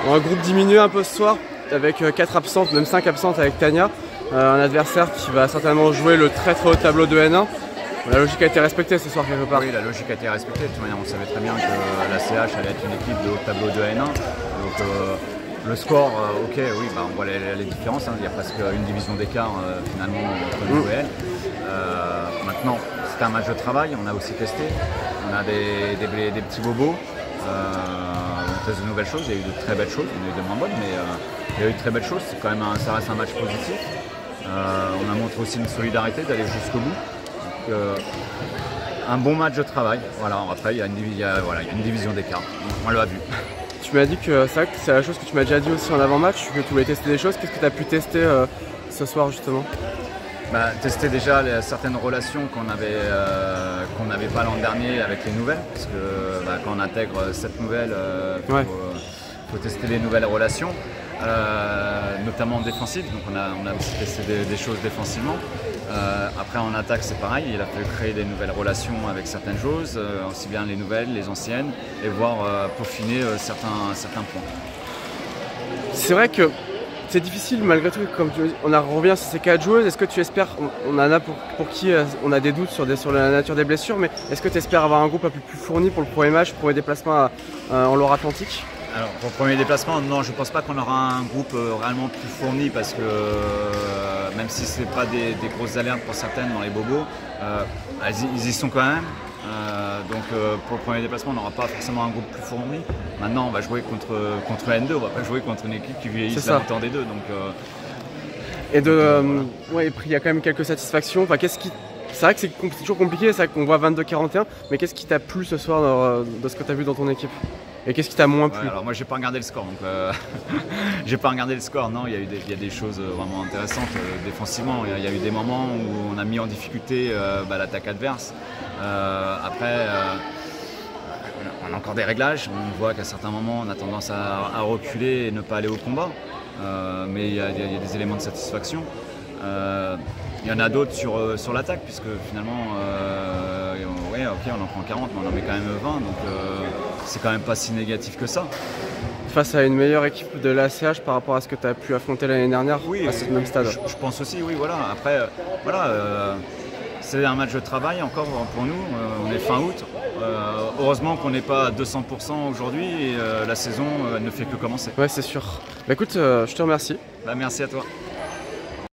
Bon, un groupe diminué un peu ce soir, avec 4 absentes, même 5 absentes avec Tania. Un adversaire qui va certainement jouer le très très haut tableau de N1. La logique a été respectée ce soir quelque part. Oui, la logique a été respectée. De toute manière, on savait très bien que la CH allait être une équipe de haut tableau de N1. Donc le score, ok, oui, bah, on voit les différences. Hein. Il y a presque une division d'écart finalement entre nous et elle. Maintenant, c'était un match de travail. On a aussi testé. On a des petits bobos. On teste de nouvelles choses. Il y a eu de très belles choses. Il y en a eu de moins bonnes, mais il y a eu de très belles choses. C'est quand même ça reste un match positif. On a montré aussi une solidarité d'aller jusqu'au bout. Un bon match de travail. Voilà, après, il y a une division d'écart. On l'a vu. Tu m'as dit que c'est la chose que tu m'as déjà dit aussi en avant-match, que tu voulais tester des choses. Qu'est-ce que tu as pu tester ce soir justement? Tester déjà certaines relations qu'on n'avait pas l'an dernier avec les nouvelles. Parce que quand on intègre cette nouvelle, faut tester les nouvelles relations. Notamment défensives, donc on a aussi testé des choses défensivement. Après en attaque c'est pareil, il a fallu créer des nouvelles relations avec certaines choses, aussi bien les nouvelles, les anciennes, et voir peaufiner certains points. C'est vrai que c'est difficile malgré tout, comme tu dis, on revient sur ces 4 joueuses. Est-ce que tu espères, on en a pour qui on a des doutes sur la nature des blessures, mais est-ce que tu espères avoir un groupe un peu plus fourni pour le premier match, pour les déplacements en Loire-Atlantique? Alors pour le premier déplacement, non, je ne pense pas qu'on aura un groupe réellement plus fourni parce que même si ce n'est pas des grosses alertes pour certaines dans les bobos, ils y sont quand même. Donc pour le premier déplacement, on n'aura pas forcément un groupe plus fourni. Maintenant, on va jouer contre N2, on ne va pas jouer contre une équipe qui vieillit la mi-temps des deux. Donc, et il y a quand même quelques satisfactions. Enfin, c'est vrai que c'est toujours compliqué, c'est vrai qu'on voit 22-41, mais qu'est-ce qui t'a plu ce soir de ce que tu as vu dans ton équipe? Et qu'est-ce qui t'a moins plu? Alors moi j'ai pas regardé le score, donc j'ai pas regardé le score. Non, il y a des choses vraiment intéressantes défensivement. Il y a eu des moments où on a mis en difficulté l'attaque adverse. Après, on a encore des réglages. On voit qu'à certains moments on a tendance à reculer et ne pas aller au combat. Mais il y a des éléments de satisfaction. Il y en a d'autres sur l'attaque, puisque finalement, ok, on en prend 40, mais on en met quand même 20, donc c'est quand même pas si négatif que ça. Face à une meilleure équipe de l'ACH par rapport à ce que tu as pu affronter l'année dernière, à ce même stade. Je pense aussi, oui, voilà. Après, c'est un match de travail encore pour nous, on est fin août. Heureusement qu'on n'est pas à 200% aujourd'hui et la saison ne fait que commencer. Ouais, c'est sûr. Écoute, je te remercie. Merci à toi.